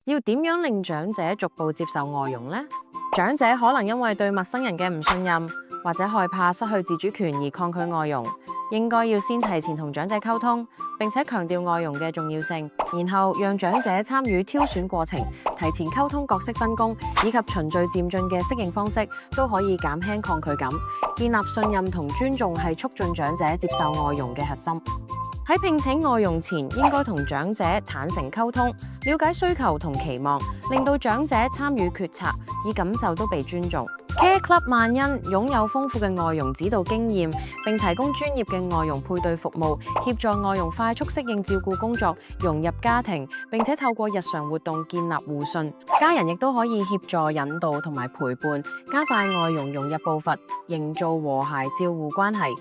要點樣令長者逐步接受外傭呢？長者可能因為對陌生人嘅唔信任，或者害怕失去自主權而抗拒外傭，應該要先提前同長者溝通，並且強調外傭嘅重要性，然後讓長者參與挑選過程，提前溝通角色分工以及循序漸進嘅適應方式，都可以減輕抗拒感。建立信任同尊重係促進長者接受外傭嘅核心。喺聘請外傭前，應該同長者坦誠溝通，了解需求同期望，令到長者參與決策，以感受到被尊重。Care Club 萬恩擁有豐富嘅外傭指導經驗，並提供專業嘅外傭配對服務，協助外傭快速適應照顧工作，融入家庭，並且透過日常活動建立互信。家人亦都可以協助引導同埋陪伴，加快外傭融入步伐，營造和諧照護關係。